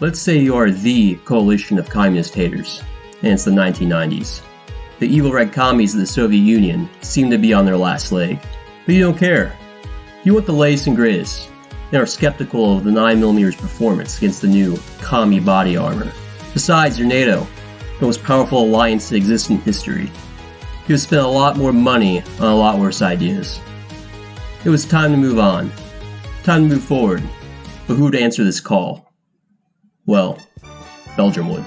Let's say you are the coalition of communist haters, and it's the 1990s. The evil red commies of the Soviet Union seem to be on their last leg, but you don't care. You want the latest and greatest, and are skeptical of the 9mm performance against the new commie body armor. Besides, you're NATO, the most powerful alliance that exists in history. You have spent a lot more money on a lot worse ideas. It was time to move on. Time to move forward. But who would answer this call? Well, Belgium would.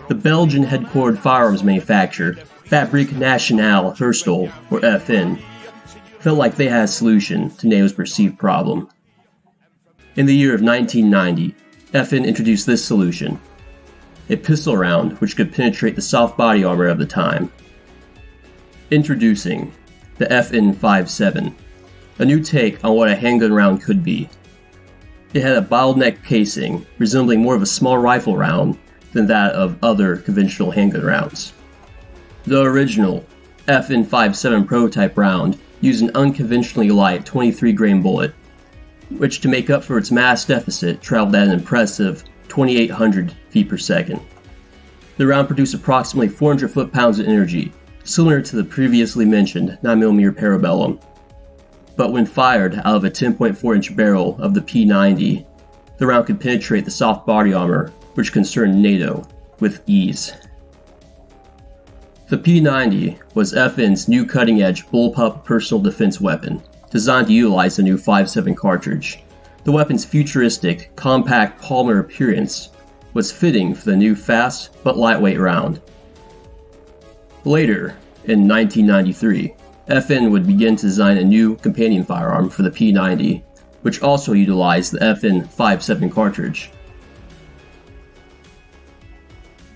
The Belgian headquartered firearms manufacturer, Fabriek Nationale Herstel, or FN, felt like they had a solution to NATO's perceived problem. In the year of 1990, FN introduced this solution: a pistol round which could penetrate the soft body armor of the time. Introducing the FN57, a new take on what a handgun round could be. It had a bottleneck casing, resembling more of a small rifle round than that of other conventional handgun rounds. The original FN57 prototype round used an unconventionally light 23-grain bullet, which, to make up for its mass deficit, traveled at an impressive 2,800 feet per second. The round produced approximately 400 foot-pounds of energy, similar to the previously mentioned 9mm Parabellum. But when fired out of a 10.4-inch barrel of the P90, the round could penetrate the soft body armor, which concerned NATO, with ease. The P90 was FN's new cutting-edge bullpup personal defense weapon, designed to utilize the new 5.7 cartridge. The weapon's futuristic, compact polymer appearance was fitting for the new fast but lightweight round. Later, in 1993, FN would begin to design a new companion firearm for the P90, which also utilized the FN 5.7 cartridge.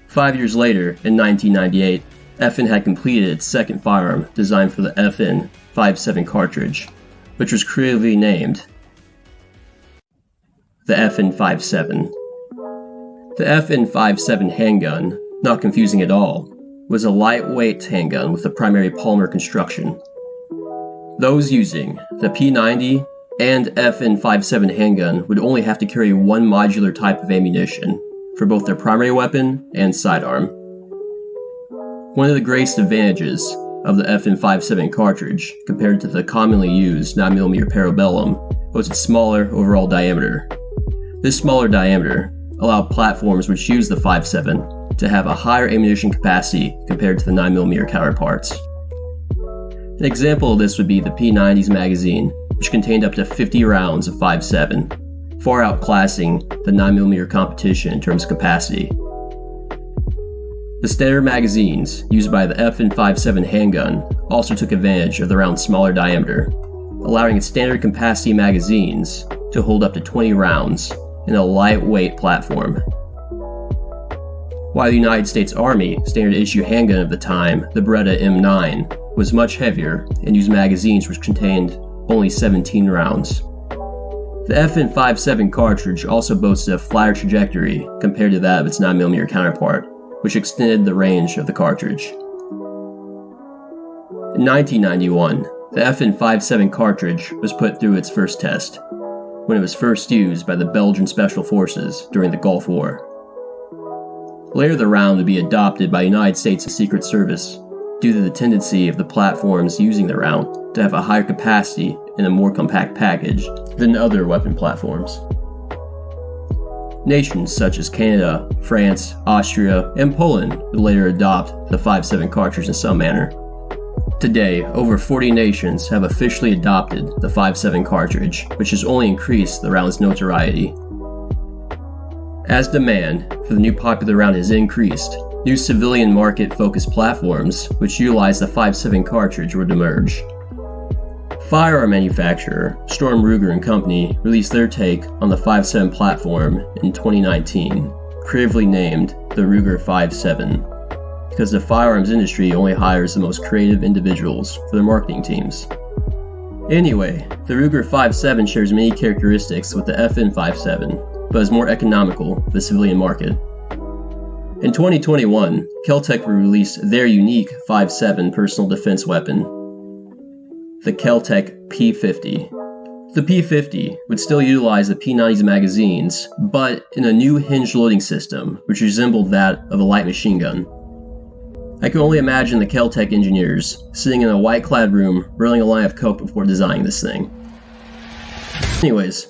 5 years later, in 1998, FN had completed its second firearm designed for the FN 5.7 cartridge, which was creatively named the FN 5.7. The FN 5.7 handgun, not confusing at all, was a lightweight handgun with a primary polymer construction. Those using the P90 and FN 5.7 handgun would only have to carry one modular type of ammunition for both their primary weapon and sidearm. One of the greatest advantages of the FN 5.7 cartridge compared to the commonly used 9mm Parabellum was its smaller overall diameter. This smaller diameter allowed platforms which use the 5.7 to have a higher ammunition capacity compared to the 9mm counterparts. An example of this would be the P90's magazine, which contained up to 50 rounds of 5.7, far outclassing the 9mm competition in terms of capacity. The standard magazines used by the FN 5.7 handgun also took advantage of the round's smaller diameter, allowing its standard capacity magazines to hold up to 20 rounds in a lightweight platform. While the United States Army standard issue handgun of the time, the Beretta M9, was much heavier and used magazines which contained only 17 rounds. The FN 5.7 cartridge also boasted a flatter trajectory compared to that of its 9mm counterpart, which extended the range of the cartridge. In 1991, the FN 5.7 cartridge was put through its first test, when it was first used by the Belgian Special Forces during the Gulf War. Later the round would be adopted by the United States Secret Service due to the tendency of the platforms using the round to have a higher capacity and a more compact package than other weapon platforms. Nations such as Canada, France, Austria, and Poland would later adopt the 5.7 cartridge in some manner. Today, over 40 nations have officially adopted the 5.7 cartridge, which has only increased the round's notoriety. As demand for the new popular round has increased, new civilian market-focused platforms which utilize the 5.7 cartridge would emerge. Firearm manufacturer Storm Ruger & Company released their take on the 5.7 platform in 2019, creatively named the Ruger 5.7, because the firearms industry only hires the most creative individuals for their marketing teams. Anyway, the Ruger 5.7 shares many characteristics with the FN 5.7, but is more economical for the civilian market. In 2021, Kel-Tec released their unique 5.7 personal defense weapon, the Kel-Tec P50. The P-50 would still utilize the P-90's magazines, but in a new hinged loading system, which resembled that of a light machine gun. I can only imagine the Kel-Tec engineers sitting in a white-clad room, rolling a line of coke before designing this thing. Anyways,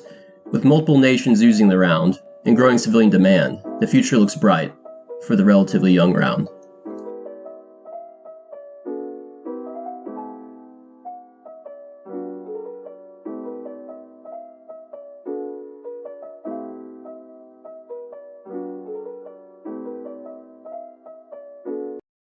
with multiple nations using the round, and growing civilian demand, the future looks bright for the relatively young round.